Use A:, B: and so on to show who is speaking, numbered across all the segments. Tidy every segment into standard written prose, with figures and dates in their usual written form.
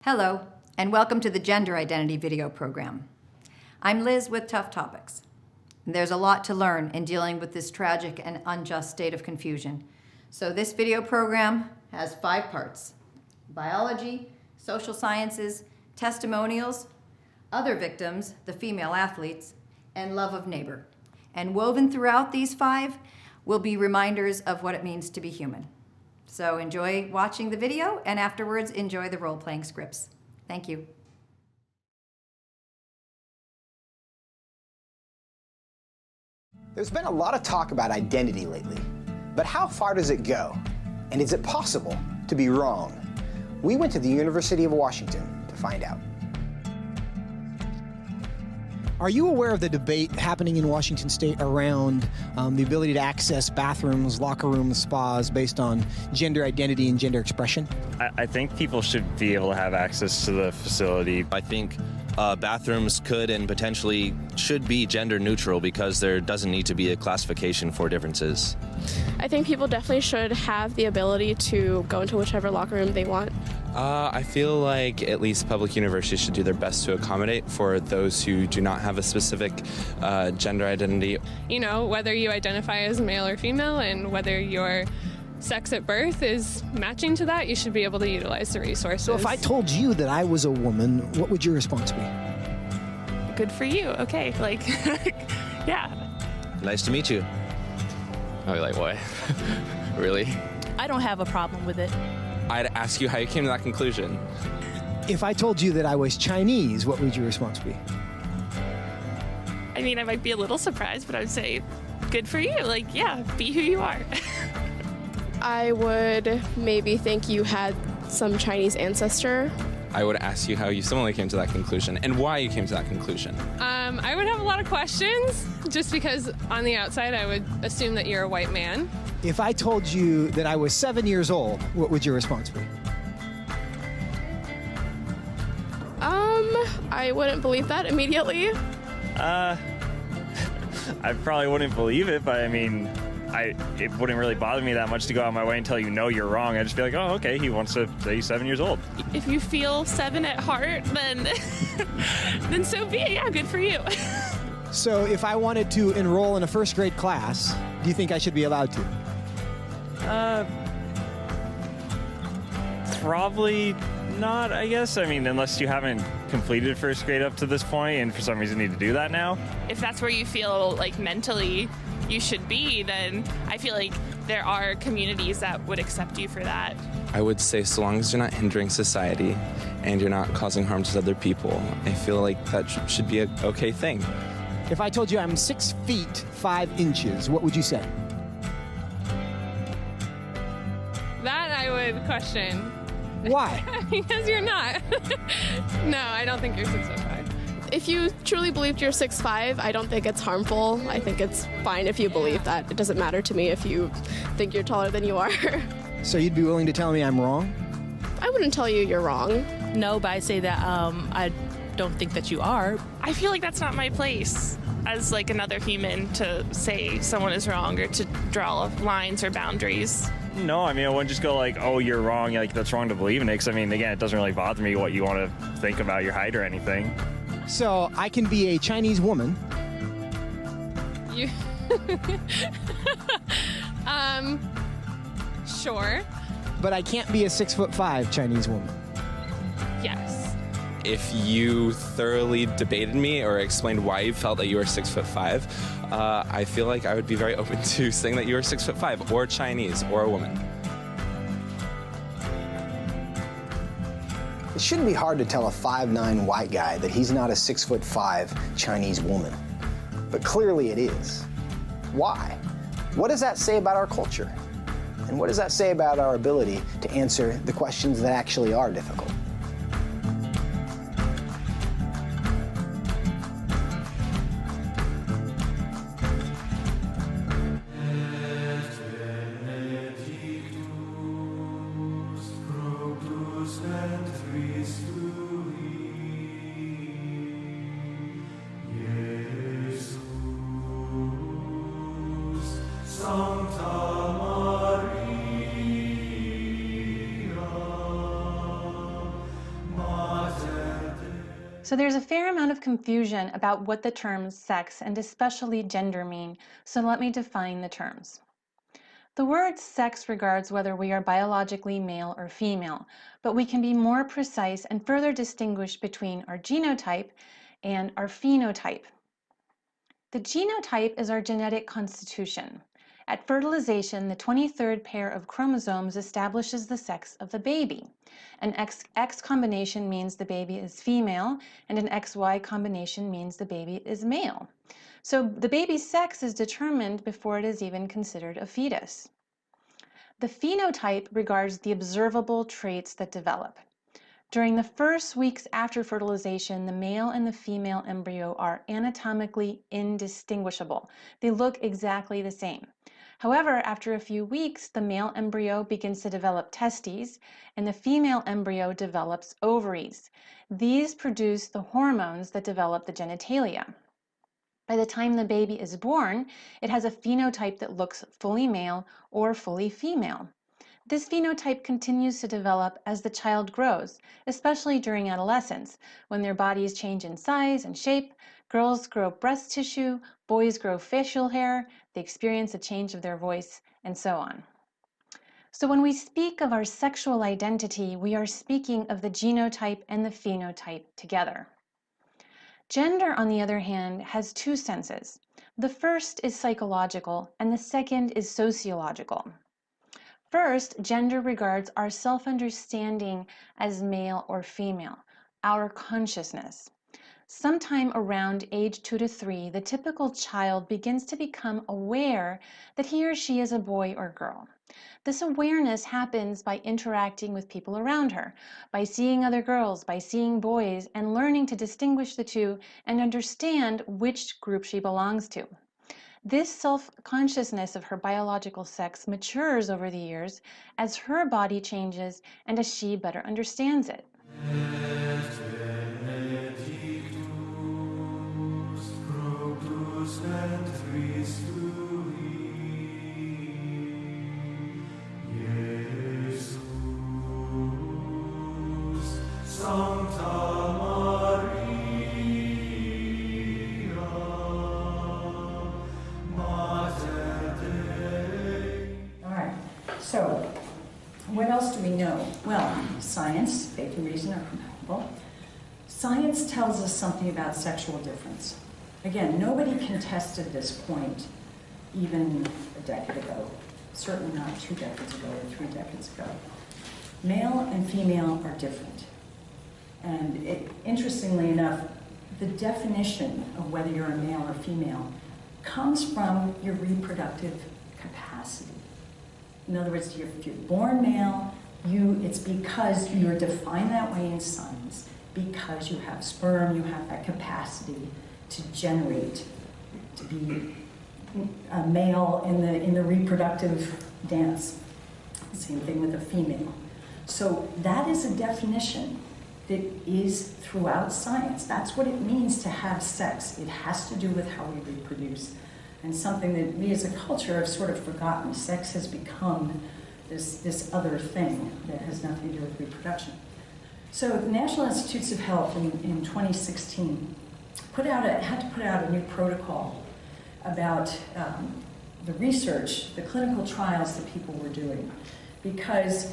A: Hello, and welcome to the Gender Identity video program. I'm Liz with Tough Topics. There's a lot to learn in dealing with this tragic and unjust state of confusion. So this video program has 5 parts: biology, social sciences, testimonials, other victims, the female athletes, and love of neighbor. And woven throughout these 5 will be reminders of what it means to be human. So enjoy watching the video, and afterwards enjoy the role-playing scripts. Thank you.
B: There's been a lot of talk about identity lately, but how far does it go? And is it possible to be wrong? We went to the University of Washington to find out.
C: Are you aware of the debate happening in Washington State around the ability to access bathrooms, locker rooms, spas based on gender identity and gender expression?
D: I think people should be able to have access to the facility.
E: I think bathrooms could and potentially should be gender neutral because there doesn't need to be a classification for differences.
F: I think people definitely should have the ability to go into whichever locker room they want.
G: I feel like at least public universities should do their best to accommodate for those who do not have a specific gender identity.
H: You know, whether you identify as male or female and whether your sex at birth is matching to that, you should be able to utilize the resources.
C: So if I told you that I was a woman, what would your response be?
H: Good for you. Okay, like, yeah.
E: Nice to meet you.
G: I'd be like, what? Really?
I: I don't have a problem with it.
G: I'd ask you how you came to that conclusion.
C: If I told you that I was Chinese, what would your response be?
H: I mean, I might be a little surprised, but I would say, good for you. Like, yeah, be who you are.
F: I would maybe think you had some Chinese ancestor.
G: I would ask you how you similarly came to that conclusion and why you came to that conclusion.
H: I would have a lot of questions, just because on the outside I would assume that you're a white man.
C: If I told you that I was 7 years old, what would your response be?
F: I wouldn't believe that immediately.
D: I probably wouldn't believe it, but I mean, it wouldn't really bother me that much to go out of my way and tell you, no, you're wrong. I'd just be like, oh, okay, he wants to say he's 7 years old.
H: If you feel 7 at heart, then then so be it. Yeah, good for you.
C: So if I wanted to enroll in a first grade class, do you think I should be allowed to?
D: Probably not, I guess. I mean, unless you haven't completed first grade up to this point and for some reason need to do that now.
H: If that's where you feel like mentally you should be, then I feel like there are communities that would accept you for that.
G: I would say so long as you're not hindering society and you're not causing harm to other people, I feel like that should be an okay thing.
C: If I told you I'm 6 feet 5 inches, what would you say?
H: That I would question.
C: Why?
H: Because you're not. No, I don't think you're 6'5".
F: If you truly believed you're 6'5", I don't think it's harmful. I think it's fine if you believe that. It doesn't matter to me if you think you're taller than you are.
C: So you'd be willing to tell me I'm wrong?
F: I wouldn't tell you you're wrong.
I: No, but I say that I don't think that you are.
H: I feel like that's not my place as like another human to say someone is wrong or to draw lines or boundaries.
D: No, I mean, I wouldn't just go like, oh, you're wrong, like that's wrong to believe in it. Because I mean, again, it doesn't really bother me what you want to think about your height or anything.
C: So I can be a Chinese woman.
H: You sure.
C: But I can't be a 6'5" Chinese woman.
H: Yes.
G: If you thoroughly debated me or explained why you felt that you were 6'5", I feel like I would be very open to saying that you were 6'5", or Chinese, or a woman.
B: It shouldn't be hard to tell a 5'9" white guy that he's not a 6'5" Chinese woman. But clearly it is. Why? What does that say about our culture? And what does that say about our ability to answer the questions that actually are difficult?
J: Sancta Maria So there's a fair amount of confusion about what the terms sex and especially gender mean, so let me define the terms. The word sex regards whether we are biologically male or female, but we can be more precise and further distinguish between our genotype and our phenotype. The genotype is our genetic constitution. At fertilization, the 23rd pair of chromosomes establishes the sex of the baby. An XX combination means the baby is female, and an XY combination means the baby is male. So the baby's sex is determined before it is even considered a fetus. The phenotype regards the observable traits that develop. During the first weeks after fertilization, the male and the female embryo are anatomically indistinguishable. They look exactly the same. However, after a few weeks, the male embryo begins to develop testes, and the female embryo develops ovaries. These produce the hormones that develop the genitalia. By the time the baby is born, it has a phenotype that looks fully male or fully female. This phenotype continues to develop as the child grows, especially during adolescence, when their bodies change in size and shape. Girls grow breast tissue, boys grow facial hair, they experience a change of their voice, and so on. So when we speak of our sexual identity, we are speaking of the genotype and the phenotype together. Gender, on the other hand, has two senses. The first is psychological, and the second is sociological. First, gender regards our self-understanding as male or female, our consciousness. Sometime around age 2 to 3, the typical child begins to become aware that he or she is a boy or girl. This awareness happens by interacting with people around her, by seeing other girls, by seeing boys, and learning to distinguish the two and understand which group she belongs to. This self-consciousness of her biological sex matures over the years as her body changes and as she better understands it.
K: So, what else do we know? Well, science, faith and reason are compatible. Science tells us something about sexual difference. Again, nobody contested this point even a decade ago, certainly not 2 decades ago or 3 decades ago. Male and female are different. And interestingly enough, the definition of whether you're a male or female comes from your reproductive capacity. In other words, if you're born male, it's because you're defined that way in science, because you have sperm, you have that capacity to generate, to be a male in the reproductive dance. Same thing with a female. So that is a definition that is throughout science. That's what it means to have sex. It has to do with how we reproduce. And something that we as a culture have sort of forgotten. Sex has become this other thing that has nothing to do with reproduction. So the National Institutes of Health in 2016 had to put out a new protocol about the research, the clinical trials that people were doing, because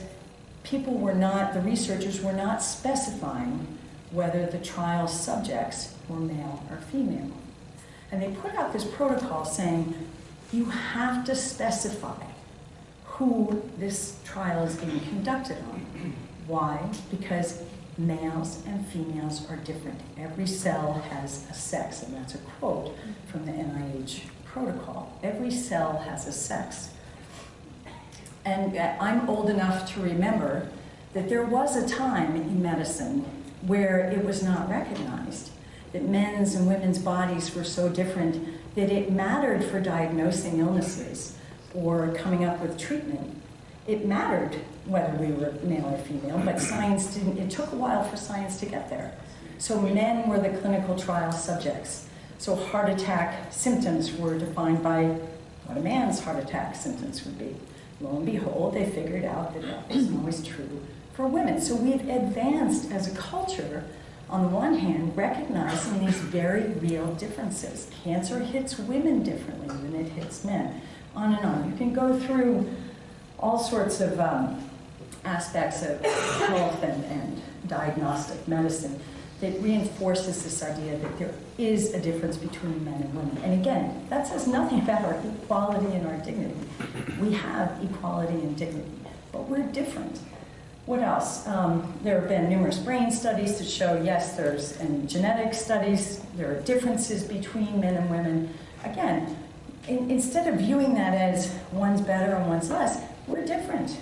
K: the researchers were not specifying whether the trial subjects were male or female. And they put out this protocol saying, you have to specify who this trial is being conducted on. Why? Because males and females are different. Every cell has a sex, and that's a quote from the NIH protocol. Every cell has a sex. And I'm old enough to remember that there was a time in medicine where it was not recognized, that men's and women's bodies were so different that it mattered for diagnosing illnesses or coming up with treatment. It mattered whether we were male or female, but science didn't. It took a while for science to get there. So men were the clinical trial subjects. So heart attack symptoms were defined by what a man's heart attack symptoms would be. Lo and behold, they figured out that that wasn't always true for women. So we've advanced as a culture on the one hand, recognizing these very real differences. Cancer hits women differently than it hits men, on and on. You can go through all sorts of aspects of health and diagnostic medicine that reinforces this idea that there is a difference between men and women. And again, that says nothing about our equality and our dignity. We have equality and dignity, but we're different. What else? There have been numerous brain studies to show, yes, and genetic studies, there are differences between men and women. Again, instead of viewing that as one's better and one's less, we're different.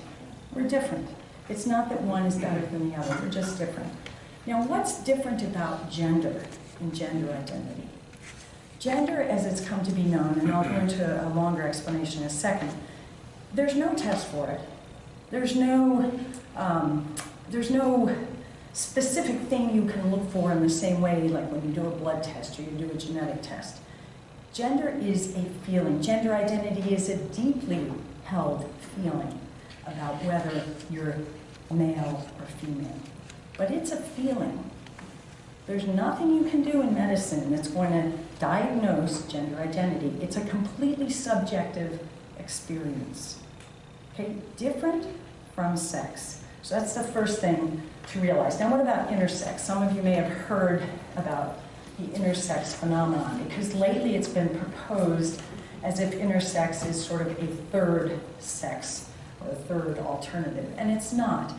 K: We're different. It's not that one is better than the other, we're just different. Now, what's different about gender and gender identity? Gender, as it's come to be known, and I'll go into a longer explanation in a second, there's no test for it. There's no specific thing you can look for in the same way like when you do a blood test or you do a genetic test. Gender is a feeling. Gender identity is a deeply held feeling about whether you're male or female. But it's a feeling. There's nothing you can do in medicine that's going to diagnose gender identity. It's a completely subjective experience. Okay, different from sex. So that's the first thing to realize. Now what about intersex? Some of you may have heard about the intersex phenomenon, because lately it's been proposed as if intersex is sort of a third sex or a third alternative, and it's not.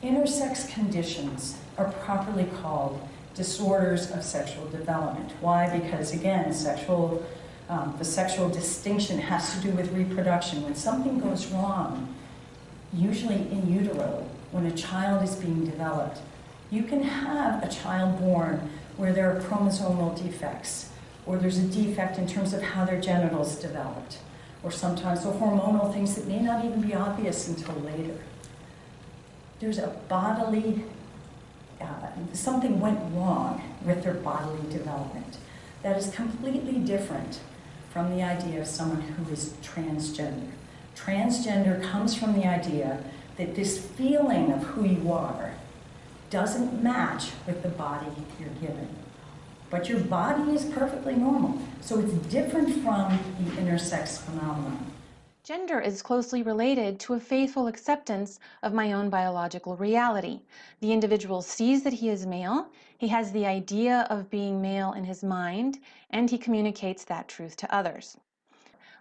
K: Intersex conditions are properly called disorders of sexual development. Why? Because again, the sexual distinction has to do with reproduction. When something goes wrong, usually in utero, when a child is being developed, you can have a child born where there are chromosomal defects, or there's a defect in terms of how their genitals developed, or sometimes the hormonal things that may not even be obvious until later. There's a bodily, something went wrong with their bodily development that is completely different from the idea of someone who is transgender. Transgender comes from the idea that this feeling of who you are doesn't match with the body you're given. But your body is perfectly normal. So it's different from the intersex phenomenon.
J: Gender is closely related to a faithful acceptance of my own biological reality. The individual sees that he is male, he has the idea of being male in his mind, and he communicates that truth to others.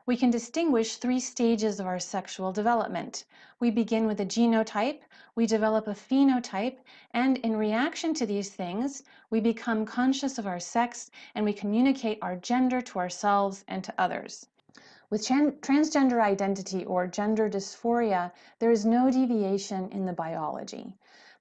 J: We can distinguish 3 stages of our sexual development. We begin with a genotype, we develop a phenotype, and in reaction to these things, we become conscious of our sex and we communicate our gender to ourselves and to others. With transgender identity or gender dysphoria, there is no deviation in the biology.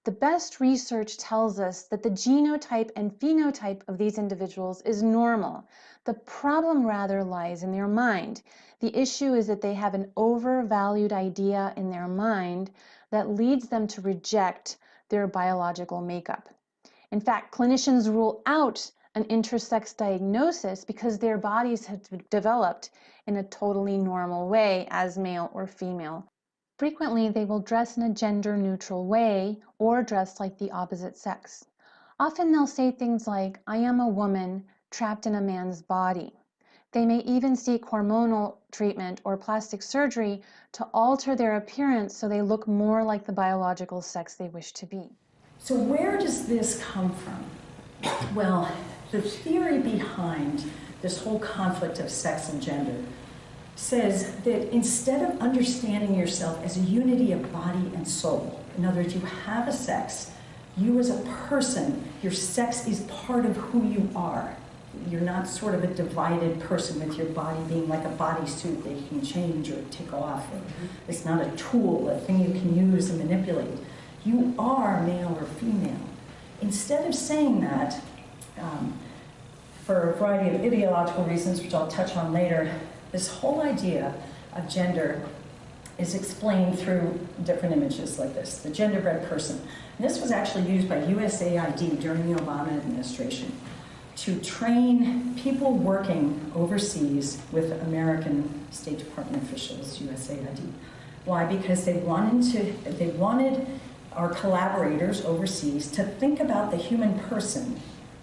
J: The best research tells us that the genotype and phenotype of these individuals is normal. The problem rather lies in their mind. The issue is that they have an overvalued idea in their mind that leads them to reject their biological makeup. In fact, clinicians rule out an intersex diagnosis because their bodies have developed in a totally normal way as male or female. Frequently, they will dress in a gender-neutral way or dress like the opposite sex. Often they'll say things like, "I am a woman trapped in a man's body." They may even seek hormonal treatment or plastic surgery to alter their appearance so they look more like the biological sex they wish to be.
K: So where does this come from? Well, the theory behind this whole conflict of sex and gender says that instead of understanding yourself as a unity of body and soul, in other words, you have a sex, you as a person, your sex is part of who you are. You're not sort of a divided person with your body being like a bodysuit that you can change or take off. It's not a tool, a thing you can use and manipulate. You are male or female. Instead of saying that, for a variety of ideological reasons, which I'll touch on later, this whole idea of gender is explained through different images like this, the genderbread person. And this was actually used by USAID during the Obama administration to train people working overseas with American State Department officials, USAID. Why? Because they wanted our collaborators overseas to think about the human person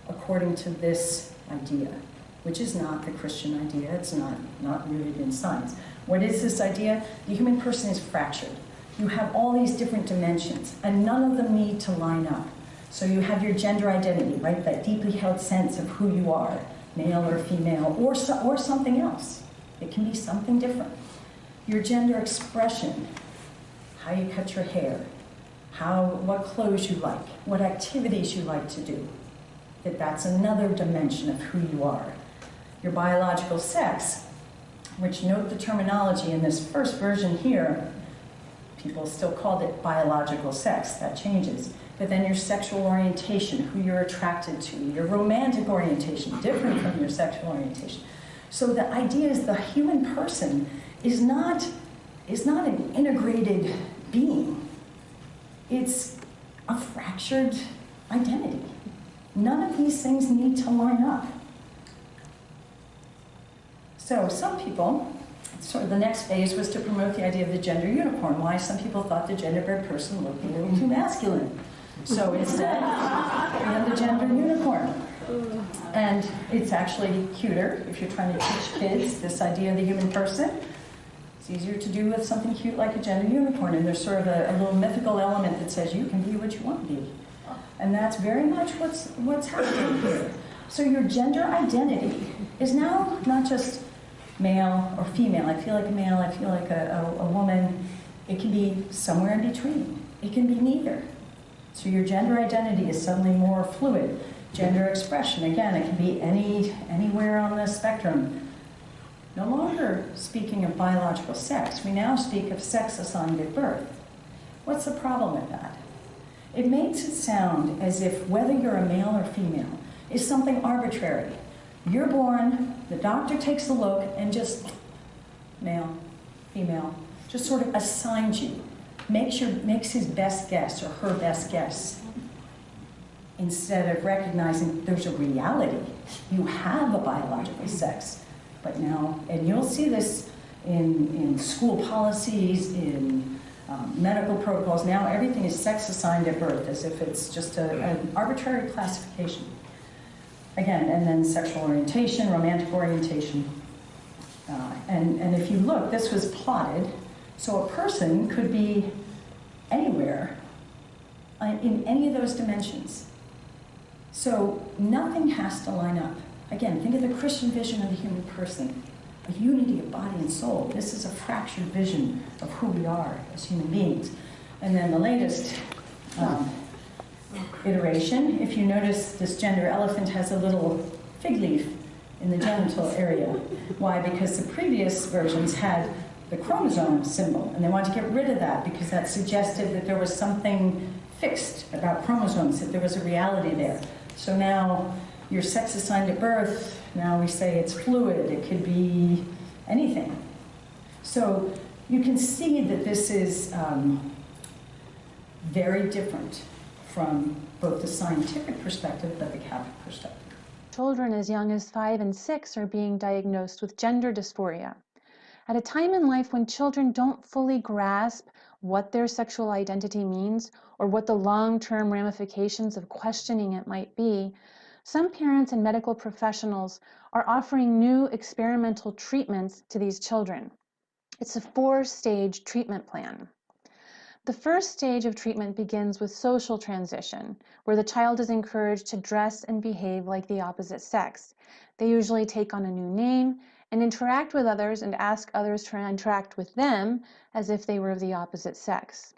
K: according to this idea, which is not the Christian idea. It's not rooted in science. What is this idea? The human person is fractured. You have all these different dimensions, and none of them need to line up. So you have your gender identity, right? That deeply held sense of who you are, male or female, or something else. It can be something different. Your gender expression, how you cut your hair, what clothes you like, what activities you like to do. That's another dimension of who you are. Your biological sex, which, note the terminology in this first version here, people still called it biological sex. That changes. But then your sexual orientation, who you're attracted to, your romantic orientation, different from your sexual orientation. So the idea is the human person is not an integrated being. It's a fractured identity. None of these things need to line up. So some people, sort of the next phase was to promote the idea of the gender unicorn. Why? Some people thought the gender-bred person looked a little too masculine. So instead, we have the gender unicorn. And it's actually cuter if you're trying to teach kids this idea of the human person. It's easier to do with something cute like a gender unicorn, and there's sort of a little mythical element that says you can be what you want to be. And that's very much what's happening here. So your gender identity is now not just male or female. I feel like a male, I feel like a woman. It can be somewhere in between. It can be neither. So your gender identity is suddenly more fluid. Gender expression, again, it can be anywhere on the spectrum. No longer speaking of biological sex, we now speak of sex assigned at birth. What's the problem with that? It makes it sound as if whether you're a male or female is something arbitrary. You're born, the doctor takes a look and just, male, female, just sort of assigns you, makes his best guess or her best guess, instead of recognizing there's a reality. You have a biological sex. But now, and you'll see this in school policies, in medical protocols. Now everything is sex assigned at birth, as if it's just an arbitrary classification. Again, and then sexual orientation, romantic orientation. And if you look, this was plotted. So a person could be anywhere in any of those dimensions. So nothing has to line up. Again, think of the Christian vision of the human person, a unity of body and soul. This is a fractured vision of who we are as human beings. And then the latest iteration, if you notice, this gender elephant has a little fig leaf in the genital area. Why? Because the previous versions had the chromosome symbol, and they wanted to get rid of that because that suggested that there was something fixed about chromosomes, that there was a reality there. So now, your sex assigned at birth, now we say it's fluid. It could be anything. So you can see that this is very different from both the scientific perspective but the Catholic perspective.
J: Children as young as 5 and 6 are being diagnosed with gender dysphoria. At a time in life when children don't fully grasp what their sexual identity means or what the long-term ramifications of questioning it might be, some parents and medical professionals are offering new experimental treatments to these children. It's a 4-stage treatment plan. The first stage of treatment begins with social transition, where the child is encouraged to dress and behave like the opposite sex. They usually take on a new name and interact with others and ask others to interact with them as if they were of the opposite sex.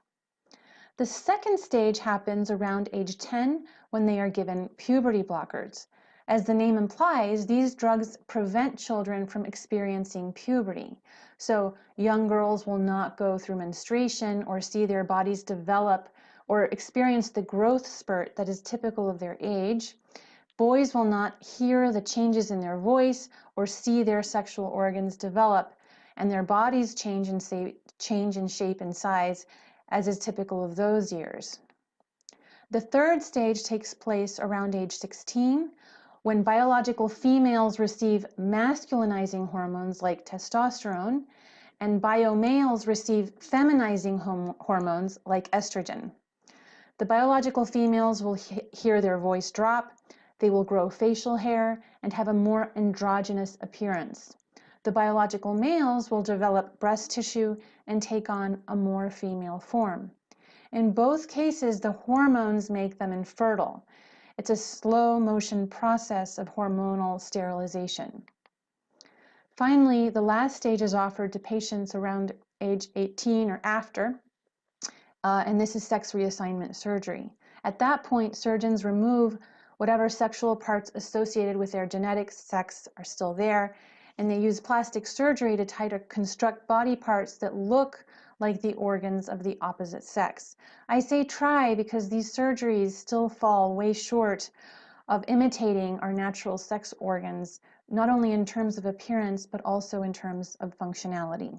J: The second stage happens around age 10 when they are given puberty blockers. As the name implies, these drugs prevent children from experiencing puberty. So young girls will not go through menstruation or see their bodies develop or experience the growth spurt that is typical of their age. Boys will not hear the changes in their voice or see their sexual organs develop, and their bodies change in shape and size, as is typical of those years. The third stage takes place around age 16, when biological females receive masculinizing hormones like testosterone, and biomales receive feminizing hormones like estrogen. The biological females will hear their voice drop, they will grow facial hair, and have a more androgynous appearance. The biological males will develop breast tissue and take on a more female form. In both cases, the hormones make them infertile. It's a slow motion process of hormonal sterilization. Finally, the last stage is offered to patients around age 18 or after, and this is sex reassignment surgery. At that point, surgeons remove whatever sexual parts associated with their genetic sex are still there, and they use plastic surgery to try to construct body parts that look like the organs of the opposite sex. I say try because these surgeries still fall way short of imitating our natural sex organs, not only in terms of appearance, but also in terms of functionality.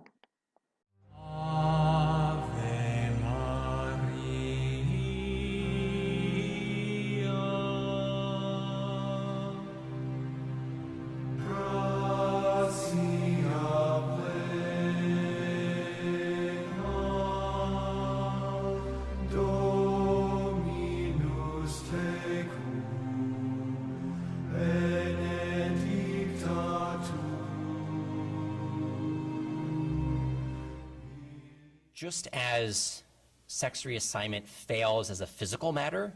L: Just as sex reassignment fails as a physical matter,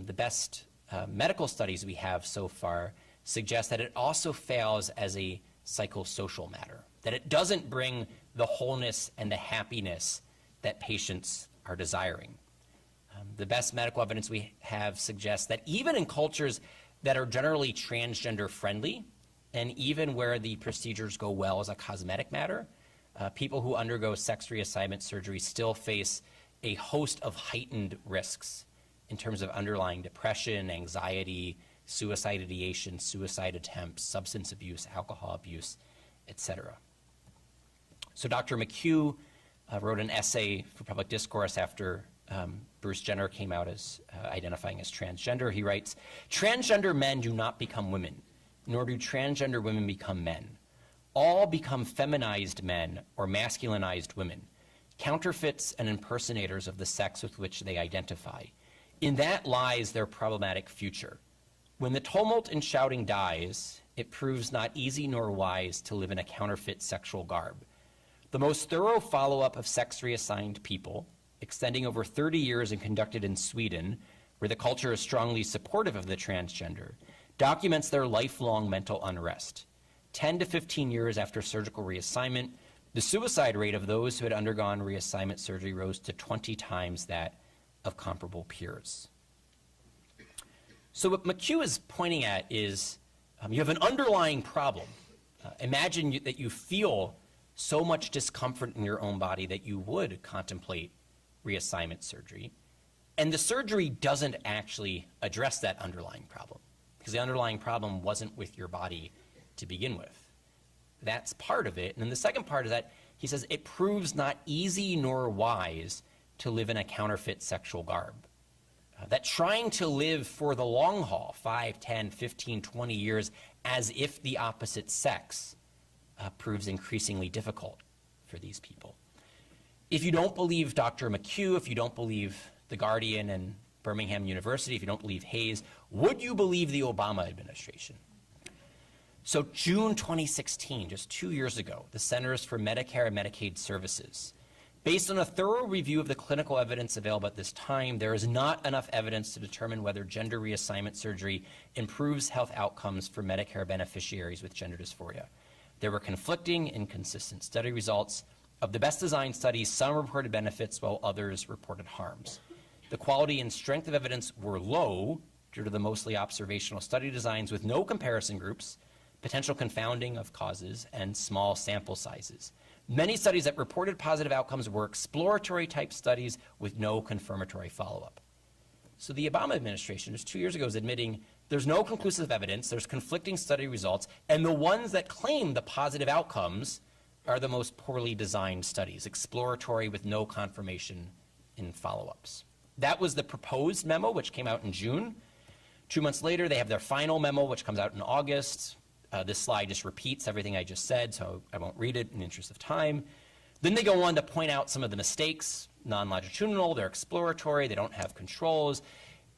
L: the best medical studies we have so far suggest that it also fails as a psychosocial matter, that it doesn't bring the wholeness and the happiness that patients are desiring. The best medical evidence we have suggests that even in cultures that are generally transgender friendly, and even where the procedures go well as a cosmetic matter, people who undergo sex reassignment surgery still face a host of heightened risks in terms of underlying depression, anxiety, suicide ideation, suicide attempts, substance abuse, alcohol abuse, etc. So Dr. McHugh wrote an essay for Public Discourse after Bruce Jenner came out as identifying as transgender. He writes, "Transgender men do not become women, nor do transgender women become men. All become feminized men or masculinized women, counterfeits and impersonators of the sex with which they identify. In that lies their problematic future. When the tumult and shouting dies, it proves not easy nor wise to live in a counterfeit sexual garb. The most thorough follow-up of sex reassigned people, extending over 30 years and conducted in Sweden, where the culture is strongly supportive of the transgender, documents their lifelong mental unrest. 10 to 15 years after surgical reassignment, the suicide rate of those who had undergone reassignment surgery rose to 20 times that of comparable peers." So what McHugh is pointing at is you have an underlying problem. Imagine that you feel so much discomfort in your own body that you would contemplate reassignment surgery, and the surgery doesn't actually address that underlying problem, because the underlying problem wasn't with your body to begin with. That's part of it. And then the second part is that he says it proves not easy nor wise to live in a counterfeit sexual garb. That trying to live for the long haul, 5, 10, 15, 20 years, as if the opposite sex proves increasingly difficult for these people. If you don't believe Dr. McHugh, if you don't believe The Guardian and Birmingham University, if you don't believe Hayes, would you believe the Obama administration? So June 2016, just 2 years ago, the Centers for Medicare and Medicaid Services, based on a thorough review of the clinical evidence available at this time, there is not enough evidence to determine whether gender reassignment surgery improves health outcomes for Medicare beneficiaries with gender dysphoria. There were conflicting, inconsistent study results. Of the best designed studies, some reported benefits while others reported harms. The quality and strength of evidence were low due to the mostly observational study designs with no comparison groups, potential confounding of causes, and small sample sizes. Many studies that reported positive outcomes were exploratory type studies with no confirmatory follow-up. So the Obama administration, just 2 years ago, is admitting there's no conclusive evidence, there's conflicting study results, and the ones that claim the positive outcomes are the most poorly designed studies, exploratory with no confirmation in follow-ups. That was the proposed memo, which came out in June. 2 months later, they have their final memo, which comes out in August. This slide just repeats everything I just said, so I won't read it in the interest of time. Then they go on to point out some of the mistakes, non-longitudinal, they're exploratory, they don't have controls.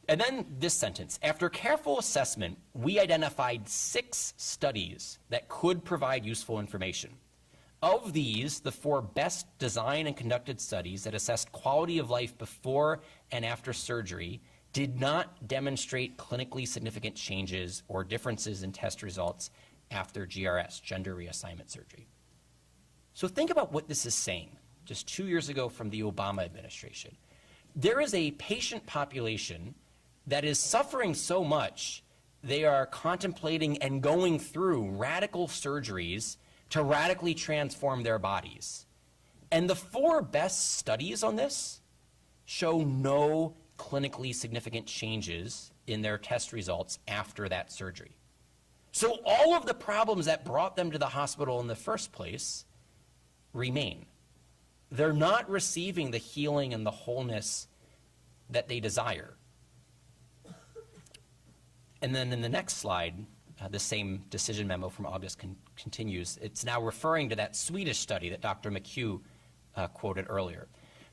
L: And then this sentence, after careful assessment, we identified 6 studies that could provide useful information. Of these, the 4 best designed and conducted studies that assessed quality of life before and after surgery did not demonstrate clinically significant changes or differences in test results after GRS, gender reassignment surgery. So think about what this is saying just 2 years ago from the Obama administration. There is a patient population that is suffering so much, they are contemplating and going through radical surgeries to radically transform their bodies. And the 4 best studies on this show no clinically significant changes in their test results after that surgery. So all of the problems that brought them to the hospital in the first place remain. They're not receiving the healing and the wholeness that they desire. And then in the next slide, the same decision memo from August continues. It's now referring to that Swedish study that Dr. McHugh quoted earlier.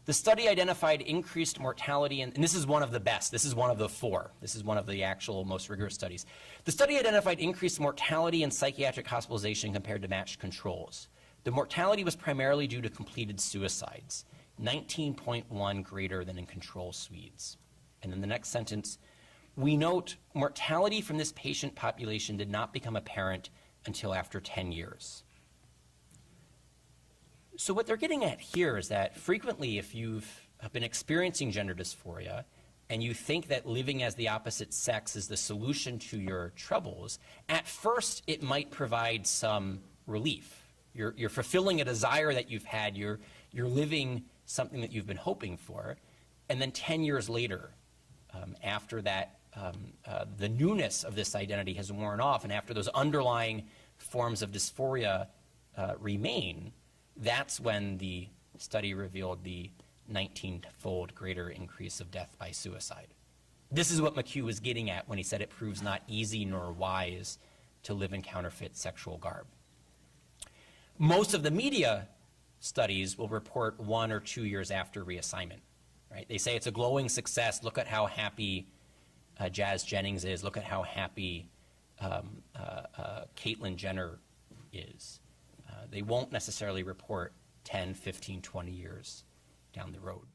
L: The study identified increased mortality, and this is one of the best. This is one of the 4. This is one of the actual most rigorous studies. The study identified increased mortality and psychiatric hospitalization compared to matched controls. The mortality was primarily due to completed suicides, 19.1 greater than in control Swedes. And in the next sentence, we note mortality from this patient population did not become apparent until after 10 years. So what they're getting at here is that frequently if you've been experiencing gender dysphoria and you think that living as the opposite sex is the solution to your troubles, at first it might provide some relief. You're fulfilling a desire that you've had, you're living something that you've been hoping for, and then 10 years later, after that, the newness of this identity has worn off, and after those underlying forms of dysphoria remain, that's when the study revealed the 19-fold greater increase of death by suicide. This is what McHugh was getting at when he said it proves not easy nor wise to live in counterfeit sexual garb. Most of the media studies will report 1 or 2 years after reassignment. Right? They say it's a glowing success. Look at how happy Jazz Jennings is. Look at how happy Caitlyn Jenner is. They won't necessarily report 10, 15, 20 years down the road.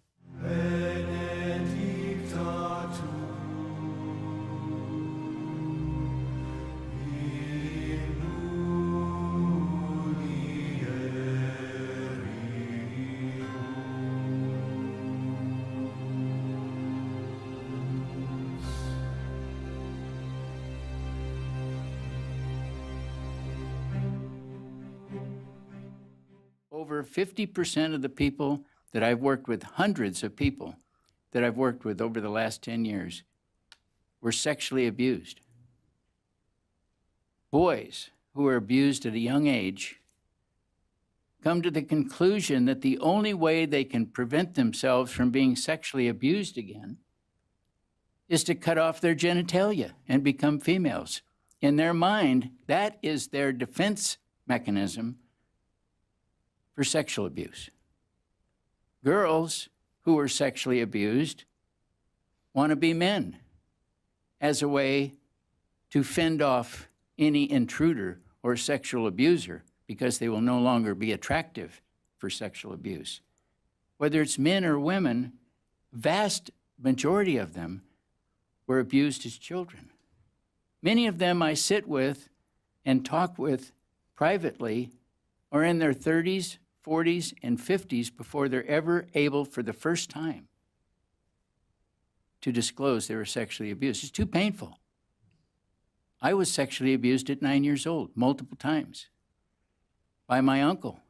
M: Over 50% of the people that I've worked with, hundreds of people that I've worked with over the last 10 years, were sexually abused. Boys who were abused at a young age come to the conclusion that the only way they can prevent themselves from being sexually abused again is to cut off their genitalia and become females. In their mind, that is their defense mechanism for sexual abuse. Girls who are sexually abused want to be men as a way to fend off any intruder or sexual abuser because they will no longer be attractive for sexual abuse. Whether it's men or women, vast majority of them were abused as children. Many of them I sit with and talk with privately are in their 30s, 40s, and 50s before they're ever able for the first time to disclose they were sexually abused. It's too painful. I was sexually abused at 9 years old, multiple times, by my uncle.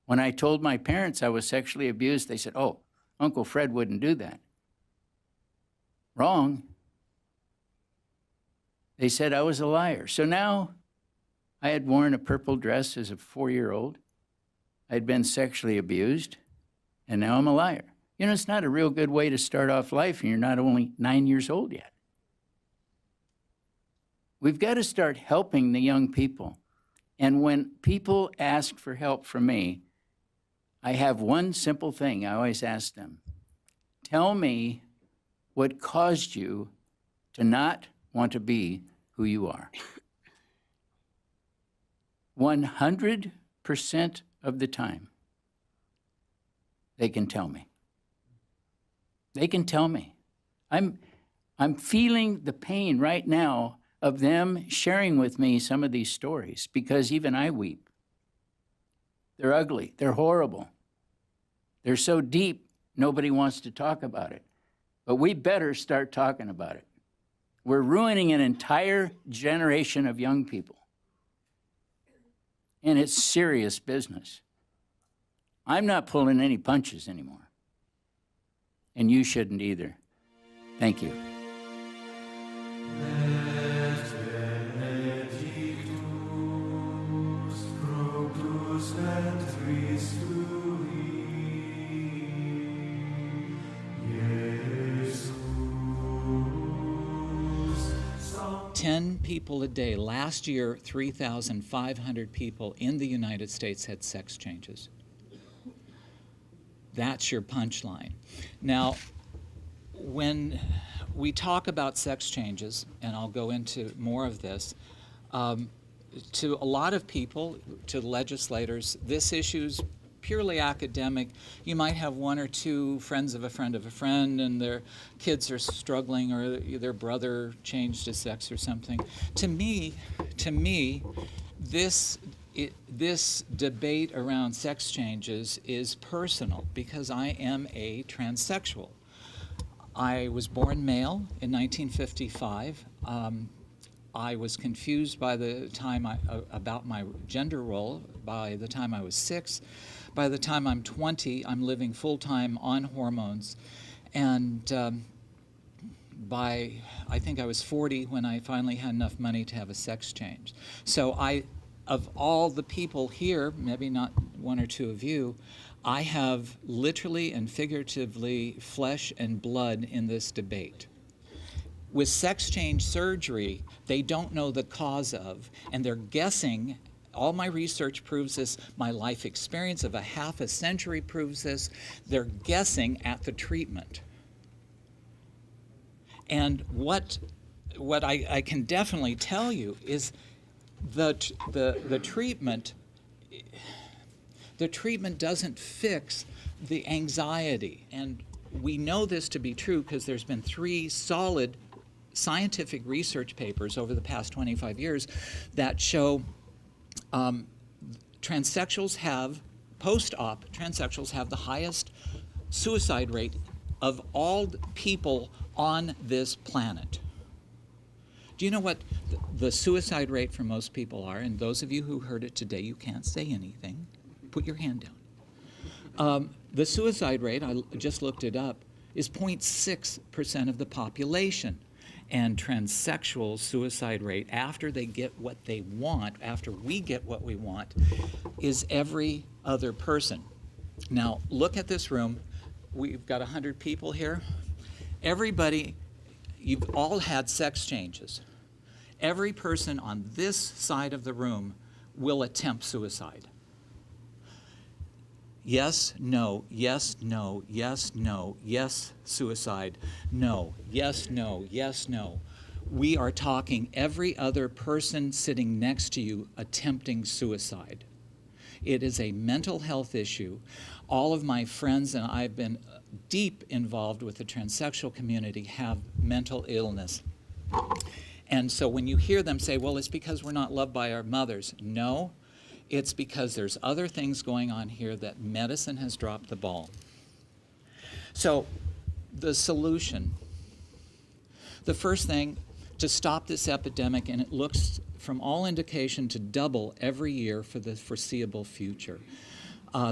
M: When I told my parents I was sexually abused, they said, "Oh, Uncle Fred wouldn't do that." Wrong. They said I was a liar. So now I had worn a purple dress as a 4-year-old. I'd been sexually abused, and now I'm a liar. You know, it's not a real good way to start off life, and you're not only 9 years old yet. We've got to start helping the young people. And when people ask for help from me, I have one simple thing I always ask them. Tell me what caused you to not want to be who you are. 100% of the time, they can tell me. They can tell me. I'm feeling the pain right now of them sharing with me some of these stories, because even I weep. They're ugly. They're horrible. They're so deep, nobody wants to talk about it. But we better start talking about it. We're ruining an entire generation of young people. And it's serious business. I'm not pulling any punches anymore. And you shouldn't either. Thank you.
N: People a day. Last year, 3,500 people in the United States had sex changes. That's your punchline. Now, when we talk about sex changes, and I'll go into more of this, to a lot of people, to legislators, this issue's purely academic. You might have one or two friends of a friend, and their kids are struggling, or their brother changed his sex or something. To me, this debate around sex changes is personal, because I am a transsexual. I was born male in 1955. I was confused by the time about my gender role by the time I was 6. By the time I'm 20, I'm living full-time on hormones. And I think I was 40 when I finally had enough money to have a sex change. So of all the people here, maybe not one or two of you, I have literally and figuratively flesh and blood in this debate. With sex change surgery, they don't know the cause of, and they're guessing. All my research proves this. My life experience of a half a century proves this. They're guessing at the treatment. And what I can definitely tell you is the treatment doesn't fix the anxiety. And we know this to be true because there's been 3 solid scientific research papers over the past 25 years that show transsexuals have, post-op, transsexuals have the highest suicide rate of all people on this planet. Do you know what the suicide rate for most people are? And those of you who heard it today, you can't say anything. Put your hand down. The suicide rate, I just looked it up, is 0.6% of the population. And transsexual suicide rate, after they get what they want, after we get what we want, is every other person. Now, look at this room. We've got 100 people here. Everybody, you've all had sex changes. Every person on this side of the room will attempt suicide. Yes, no, yes, no, yes, no, yes, suicide, no, yes, no, yes, no. We are talking every other person sitting next to you attempting suicide. It is a mental health issue. All of my friends, and I've been deep involved with the transsexual community, have mental illness. And so when you hear them say, well, it's because we're not loved by our mothers. No. It's because there's other things going on here that medicine has dropped the ball. So the solution, the first thing to stop this epidemic, and it looks from all indication to double every year for the foreseeable future.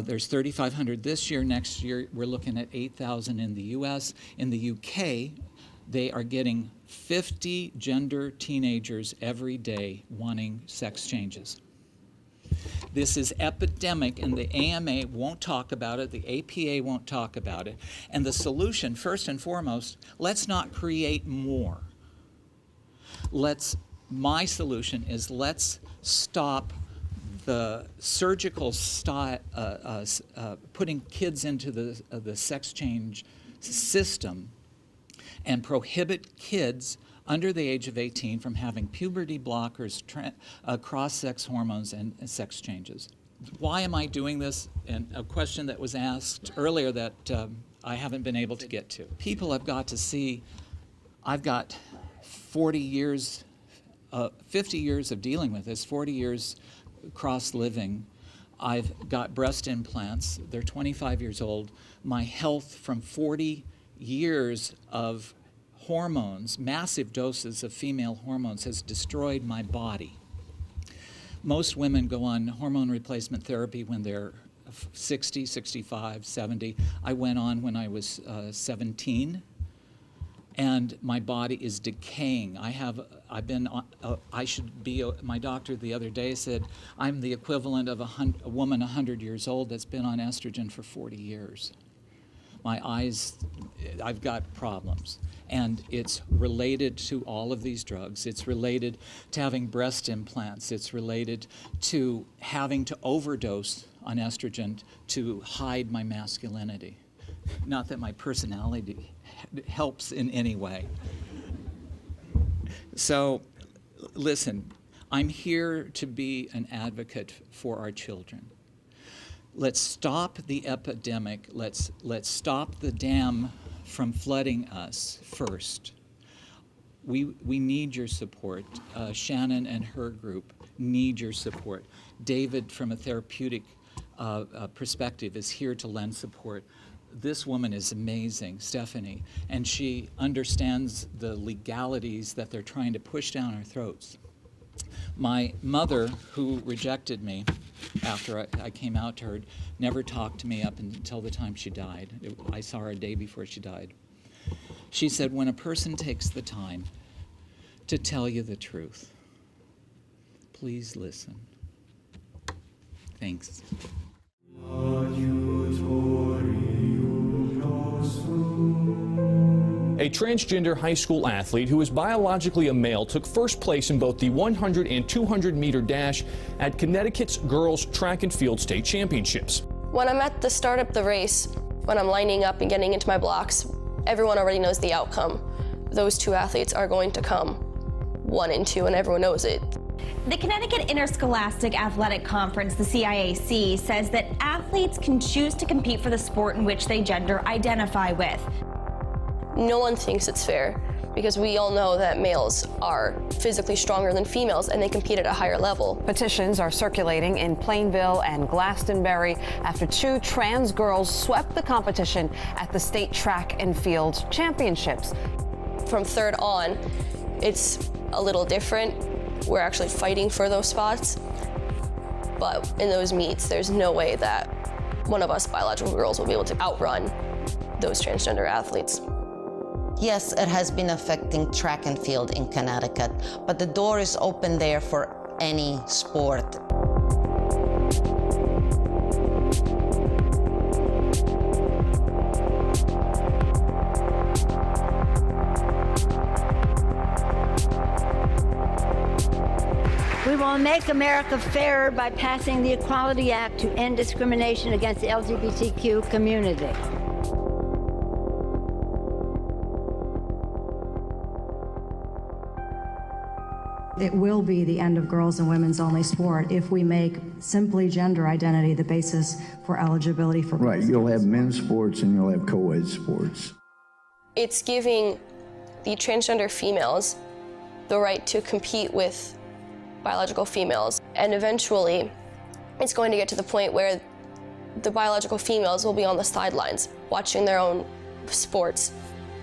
N: There's 3,500 this year. Next year, we're looking at 8,000 in the US. In the UK, they are getting 50 gender teenagers every day wanting sex changes. This is epidemic, and the AMA won't talk about it, the APA won't talk about it. And the solution, first and foremost, let's not create more. My solution is let's stop the surgical putting kids into the sex change system and prohibit kids under the age of 18 from having puberty blockers, cross-sex hormones, and sex changes. Why am I doing this? And a question that was asked earlier that I haven't been able to get to. People have got to see, I've got 40 years, 50 years of dealing with this, 40 years cross-living. I've got breast implants. They're 25 years old. My health from 40 years of hormones, massive doses of female hormones, has destroyed my body. Most women go on hormone replacement therapy when they're 60, 65, 70. I went on when I was 17, and my body is decaying. My doctor the other day said, I'm the equivalent of a woman 100 years old that's been on estrogen for 40 years. My eyes, I've got problems. And it's related to all of these drugs. It's related to having breast implants. It's related to having to overdose on estrogen to hide my masculinity. Not that my personality helps in any way. So, listen, I'm here to be an advocate for our children. Let's stop the epidemic. Let's stop the dam from flooding us first. We need your support. Shannon and her group need your support. David, from a therapeutic perspective, is here to lend support. This woman is amazing, Stephanie, and she understands the legalities that they're trying to push down our throats. My mother, who rejected me after I came out to her, never talked to me up until the time she died. I saw her a day before she died. She said, when a person takes the time to tell you the truth, please listen. Thanks.
O: A transgender high school athlete who is biologically a male took first place in both the 100 and 200 meter dash at Connecticut's Girls Track and Field State Championships.
P: When I'm at the start of the race, when I'm lining up and getting into my blocks, everyone already knows the outcome. Those two athletes are going to come 1 and 2, and everyone knows it.
Q: The Connecticut Interscholastic Athletic Conference, the CIAC, says that athletes can choose to compete for the sport in which they gender identify with.
P: No one thinks it's fair because we all know that males are physically stronger than females and they compete at a higher level.
R: Petitions are circulating in Plainville and Glastonbury after 2 trans girls swept the competition at the State Track and Field Championships.
P: From third on, it's a little different. We're actually fighting for those spots, but in those meets, there's no way that one of us biological girls will be able to outrun those transgender athletes.
S: Yes, it has been affecting track and field in Connecticut, but the door is open there for any sport.
T: We will make America fairer by passing the Equality Act to end discrimination against the LGBTQ community.
U: It will be the end of girls and women's only sport if we make simply gender identity the basis for eligibility for
V: Right, you'll have men's sports and you'll have co-ed sports.
P: It's giving the transgender females the right to compete with biological females, and eventually it's going to get to the point where the biological females will be on the sidelines watching their own sports.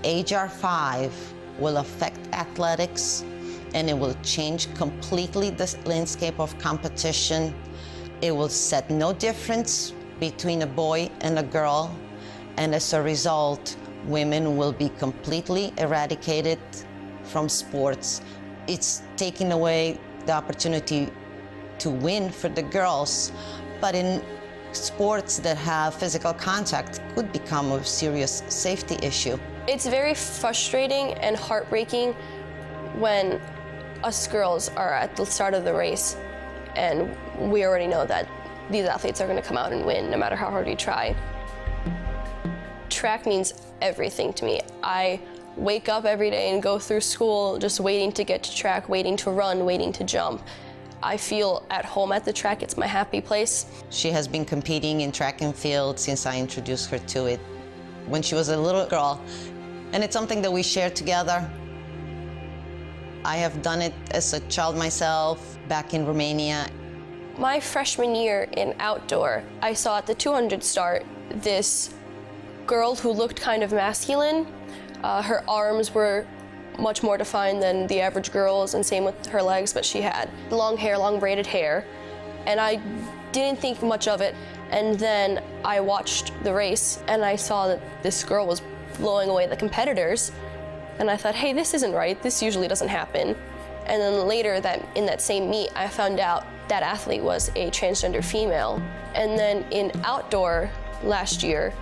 S: HR 5 will affect athletics, and it will change completely the landscape of competition. It will set no difference between a boy and a girl, and as a result, women will be completely eradicated from sports. It's taking away the opportunity to win for the girls, but in sports that have physical contact could become a serious safety issue.
P: It's very frustrating and heartbreaking when us girls are at the start of the race and we already know that these athletes are going to come out and win no matter how hard we try. Track means everything to me. I wake up every day and go through school just waiting to get to track, waiting to run, waiting to jump. I feel at home at the track. It's my happy place.
S: She has been competing in track and field since I introduced her to it when she was a little girl, and it's something that we share together. I have done it as a child myself back in Romania.
P: My freshman year in outdoor, I saw at the 200 start this girl who looked kind of masculine. Her arms were much more defined than the average girl's, and same with her legs, but she had long hair, long braided hair, and I didn't think much of it. And then I watched the race, and I saw that this girl was blowing away the competitors, and I thought, hey, this isn't right, this usually doesn't happen. And then later in that same meet, I found out that athlete was a transgender female. And then in outdoor last year,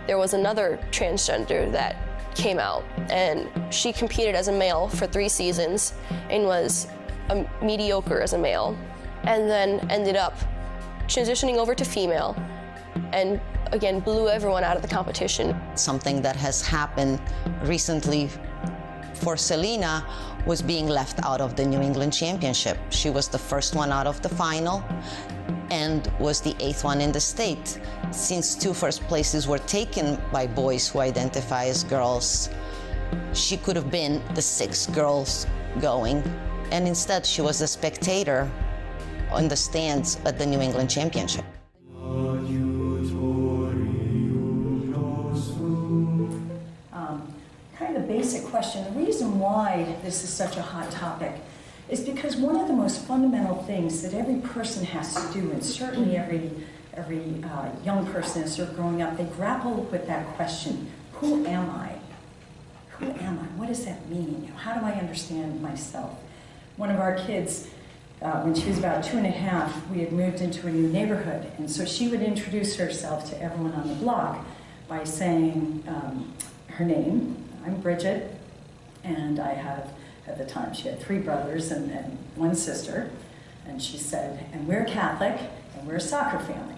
P: there was another transgender that came out, and she competed as a male for 3 seasons and was mediocre as a male, and then ended up transitioning over to female and again blew everyone out of the competition.
S: Something that has happened recently for Selena was being left out of the New England Championship. She was the first one out of the final and was the 8th one in the state. Since 2 first places were taken by boys who identify as girls, she could have been the 6th girls going, and instead she was a spectator on the stands at the New England Championship.
K: Kind of a basic question. The reason why this is such a hot topic is because one of the most fundamental things that every person has to do, and certainly every young person as they're growing up, they grapple with that question: who am I? Who am I? What does that mean? How do I understand myself? One of our kids, when she was about 2.5, we had moved into a new neighborhood, and so she would introduce herself to everyone on the block by saying her name. I'm Bridget, and I have, at the time, she had 3 brothers and 1 sister, and she said, and we're Catholic, and we're a soccer family.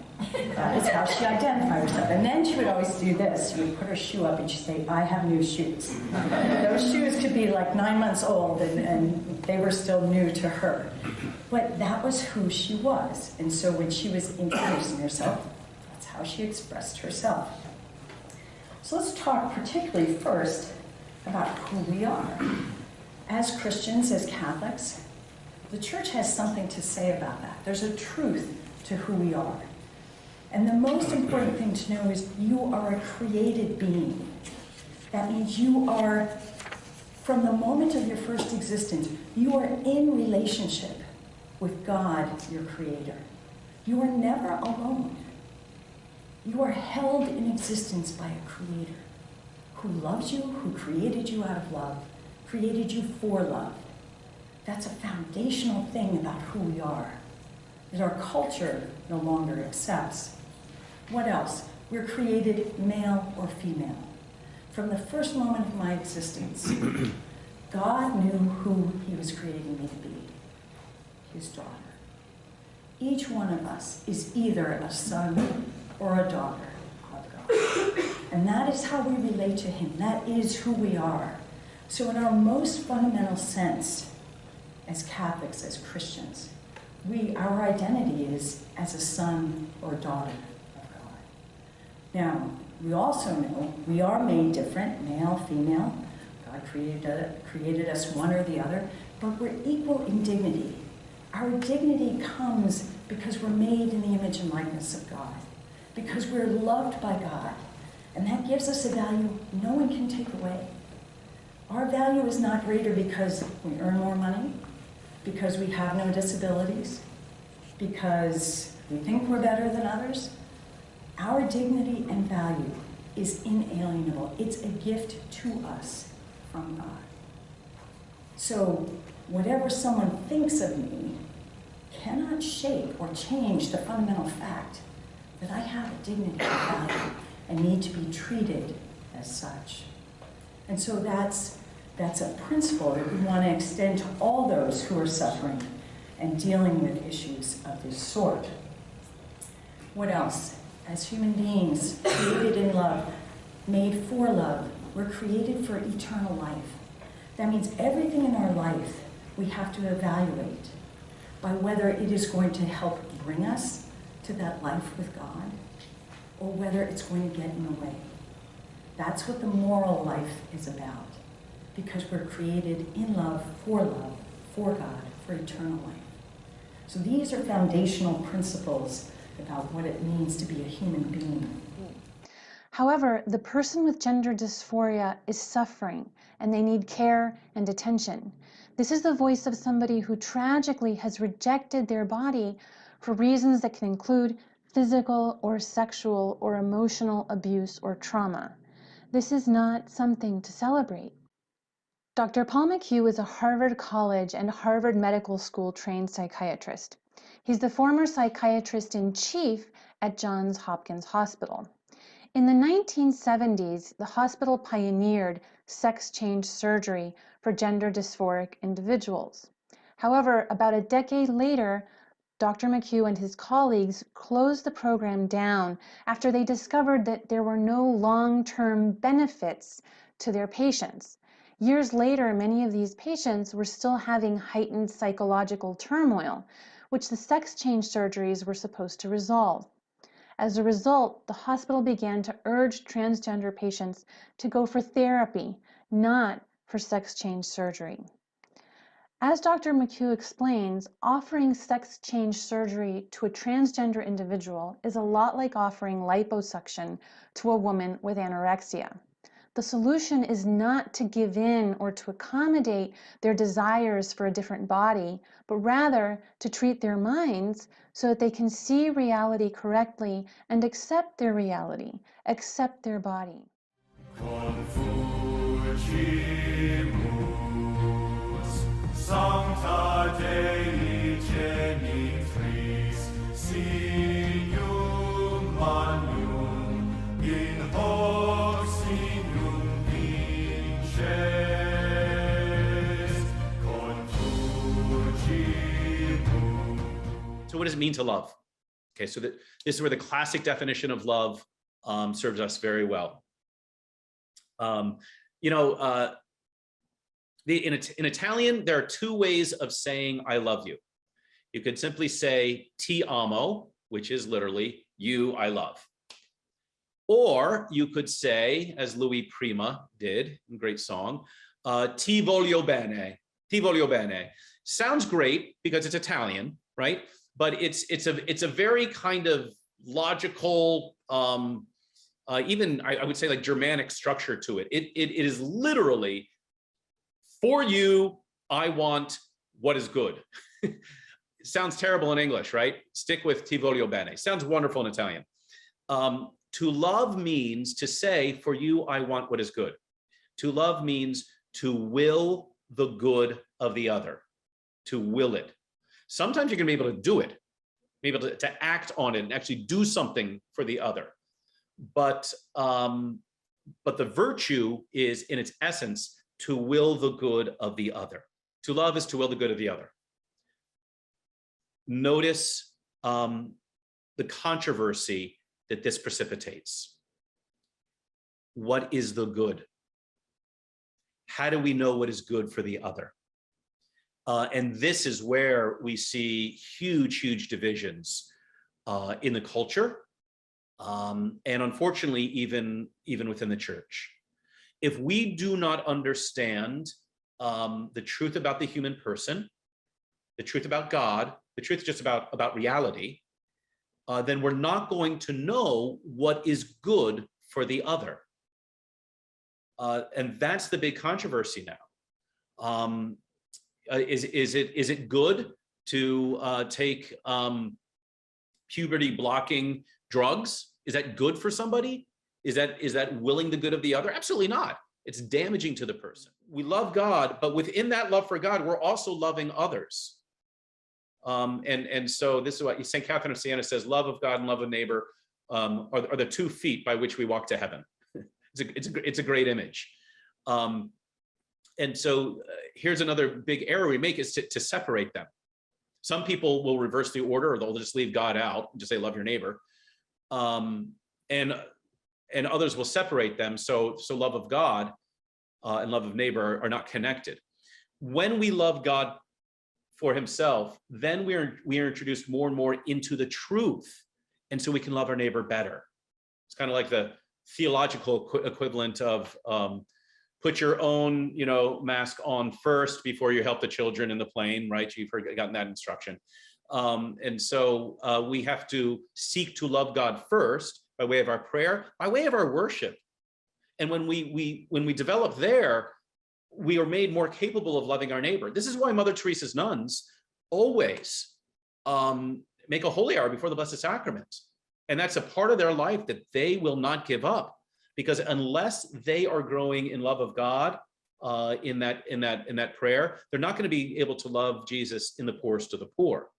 K: That is how she identified herself. And then she would always do this. She would put her shoe up and she'd say, I have new shoes. Those shoes could be like 9 months old, and they were still new to her. But that was who she was. And so when she was introducing herself, that's how she expressed herself. So let's talk particularly first about who we are. As Christians, as Catholics, the church has something to say about that. There's a truth to who we are. And the most important thing to know is you are a created being. That means you are, from the moment of your first existence, you are in relationship with God, your Creator. You are never alone. You are held in existence by a Creator who loves you, who created you out of love, created you for love. That's a foundational thing about who we are, that our culture no longer accepts. What else? We're created male or female. From the first moment of my existence, God knew who He was creating me to be, His daughter. Each one of us is either a son or a daughter of God. And that is how we relate to Him. That is who we are. So in our most fundamental sense, as Catholics, as Christians, our identity is as a son or daughter of God. Now, we also know we are made different, male, female. God created us one or the other, but we're equal in dignity. Our dignity comes because we're made in the image and likeness of God, because we're loved by God, and that gives us a value no one can take away. Our value is not greater because we earn more money, because we have no disabilities, because we think we're better than others. Our dignity and value is inalienable. It's a gift to us from God. So whatever someone thinks of me cannot shape or change the fundamental fact that I have a dignity and value and need to be treated as such. And so that's a principle that we want to extend to all those who are suffering and dealing with issues of this sort. What else? As human beings, created in love, made for love, we're created for eternal life. That means everything in our life we have to evaluate by whether it is going to help bring us to that life with God or whether it's going to get in the way. That's what the moral life is about, because we're created in love, for God, for eternal life. So these are foundational principles about what it means to be a human being.
J: However, the person with gender dysphoria is suffering, and they need care and attention. This is the voice of somebody who tragically has rejected their body for reasons that can include physical or sexual or emotional abuse or trauma. This is not something to celebrate. Dr. Paul McHugh is a Harvard College and Harvard Medical School trained psychiatrist. He's the former psychiatrist-in-chief at Johns Hopkins Hospital. In the 1970s, the hospital pioneered sex change surgery for gender dysphoric individuals. However, about a decade later, Dr. McHugh and his colleagues closed the program down after they discovered that there were no long-term benefits to their patients. Years later, many of these patients were still having heightened psychological turmoil, which the sex change surgeries were supposed to resolve. As a result, the hospital began to urge transgender patients to go for therapy, not for sex change surgery. As Dr. McHugh explains, offering sex change surgery to a transgender individual is a lot like offering liposuction to a woman with anorexia. The solution is not to give in or to accommodate their desires for a different body, but rather to treat their minds so that they can see reality correctly and accept their reality, accept their body.
A: Sancta Dei Genitrix, Signum Magnum, in hoc signum vinces, confugimus.
E: So what does it mean to love? Okay, so this is where the classic definition of love serves us very well. In Italian, there are two ways of saying I love you. You could simply say ti amo, which is literally you I love. Or you could say, as Louis Prima did, great song, ti voglio bene, ti voglio bene. Sounds great because it's Italian, right? But it's a very kind of logical, even I would say like Germanic structure to it. It is literally, for you, I want what is good. It sounds terrible in English, right? Stick with ti voglio bene. Sounds wonderful in Italian. To love means to say, for you, I want what is good. To love means to will the good of the other, to will it. Sometimes you're gonna be able to do it, be able to act on it and actually do something for the other. But the virtue is, in its essence, to will the good of the other. To love is to will the good of the other. Notice the controversy that this precipitates. What is the good? How do we know what is good for the other? And this is where we see huge divisions in the culture, and unfortunately, even within the church. If we do not understand the truth about the human person, the truth about God, the truth just about reality, then we're not going to know what is good for the other. And that's the big controversy now. Is it good to take puberty blocking drugs? Is that good for somebody? Is that willing the good of the other? Absolutely not. It's damaging to the person. We love God, but within that love for God, we're also loving others. And so this is what St. Catherine of Siena says: love of God and love of neighbor are the 2 feet by which we walk to heaven. It's a great image. And so here's another big error we make, is to separate them. Some people will reverse the order, or they'll just leave God out and just say, love your neighbor. And others will separate them. So love of God and love of neighbor are not connected. When we love God for himself, then we are introduced more and more into the truth. And so we can love our neighbor better. It's kind of like the theological equivalent of put your own, mask on first before you help the children in the plane, right? You've gotten that instruction. And so we have to seek to love God first by way of our prayer, by way of our worship. And when we develop there, we are made more capable of loving our neighbor. This is why Mother Teresa's nuns always make a holy hour before the Blessed Sacrament. And that's a part of their life that they will not give up, because unless they are growing in love of God in that prayer, they're not going to be able to love Jesus in the poorest of the poor.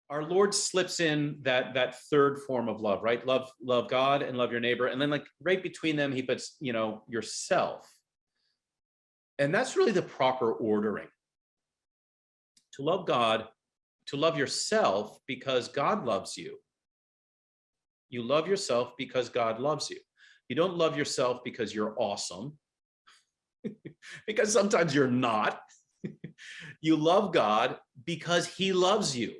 E: Our Lord slips in that third form of love, right? Love God and love your neighbor. And then like right between them, he puts, yourself. And that's really the proper ordering. To love God, to love yourself because God loves you. You love yourself because God loves you. You don't love yourself because you're awesome, because sometimes you're not. You love God because he loves you.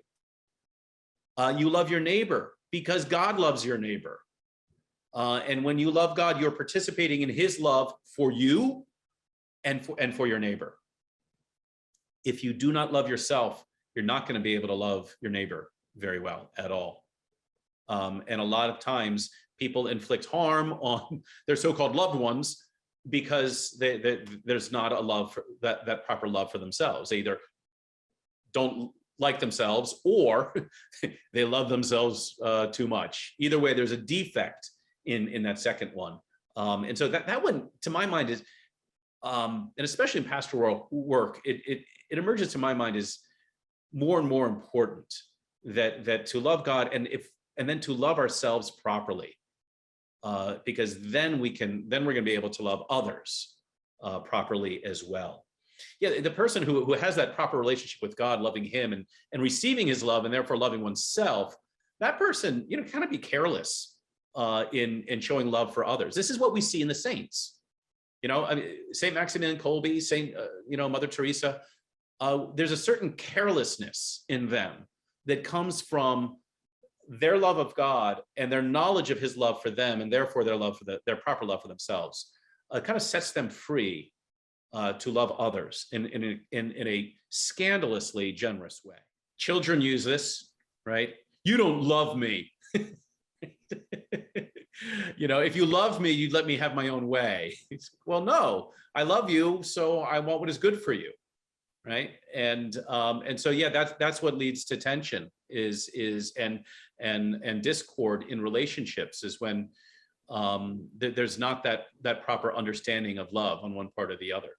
E: You love your neighbor because God loves your neighbor. And when you love God, you're participating in his love for you and for your neighbor. If you do not love yourself, you're not going to be able to love your neighbor very well at all. And a lot of times people inflict harm on their so-called loved ones because there's not a love for that proper love for themselves. They either don't like themselves or they love themselves too much. Either way, there's a defect in that second one. And so that one, to my mind, is, and especially in pastoral work, it emerges to my mind is more and more important that to love God and then to love ourselves properly, because then we're going to be able to love others properly as well. Yeah, the person who has that proper relationship with God, loving him and receiving his love and therefore loving oneself, that person, kind of be careless in showing love for others. This is what we see in the saints. Saint Maximilian Kolbe, Mother Teresa, there's a certain carelessness in them that comes from their love of God and their knowledge of his love for them, and therefore their love for their proper love for themselves, kind of sets them free to love others in a scandalously generous way. Children use this, right? You don't love me. If you love me, you'd let me have my own way. Well, no, I love you, so I want what is good for you, right? And so yeah, that's what leads to tension and discord in relationships, is when there's not that proper understanding of love on one part or the other.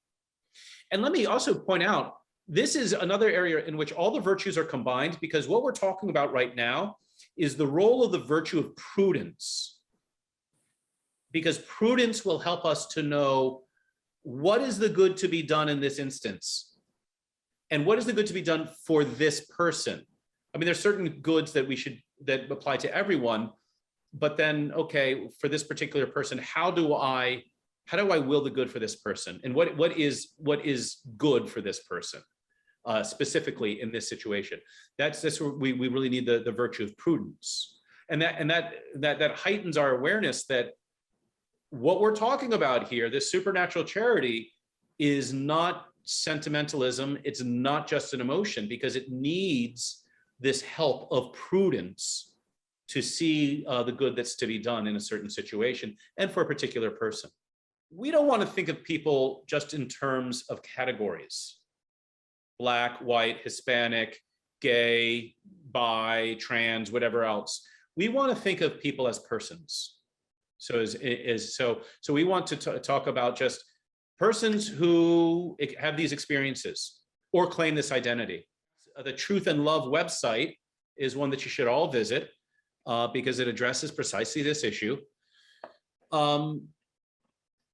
E: And let me also point out, this is another area in which all the virtues are combined, because what we're talking about right now is the role of the virtue of prudence. Because prudence will help us to know what is the good to be done in this instance, and what is the good to be done for this person. I mean, there's certain goods that that apply to everyone, but then, okay, for this particular person, how do I will the good for this person? And what is good for this person, specifically in this situation? That's where we really need the virtue of prudence. And that heightens our awareness that what we're talking about here, this supernatural charity, is not sentimentalism. It's not just an emotion, because it needs this help of prudence to see the good that's to be done in a certain situation and for a particular person. We don't want to think of people just in terms of categories: Black, white, Hispanic, gay, bi, trans, whatever else. We want to think of people as persons. So we want to talk about just persons who have these experiences or claim this identity. The Truth and Love website is one that you should all visit, because it addresses precisely this issue.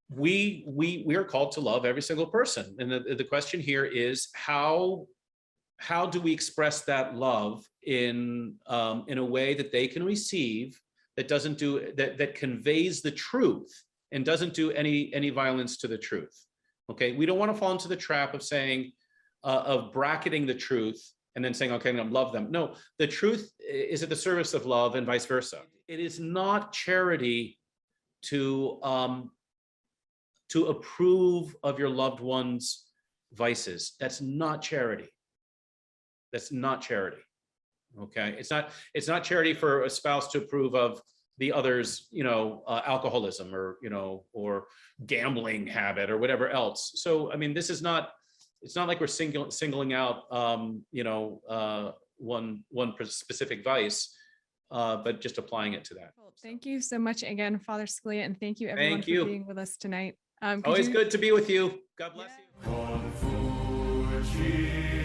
E: We are called to love every single person, and the question here is, how how do we express that love in a way that they can receive, that doesn't do that conveys the truth and doesn't do any violence to the truth? Okay, we don't want to fall into the trap of saying of bracketing the truth and then saying, okay, I'm going to love them. No, the truth is at the service of love and vice versa. It is not charity to approve of your loved one's vices. That's not charity. That's not charity. Okay, it's not charity for a spouse to approve of the other's, alcoholism or or gambling habit or whatever else. So I mean, this is not. It's not like we're singling out, one specific vice, but just applying it to that.
F: Thank you so much again, Father Scalia, and thank you everyone
E: Thank you.
F: for being with us tonight.
E: Always good to be with you. God bless you.
A: Confuci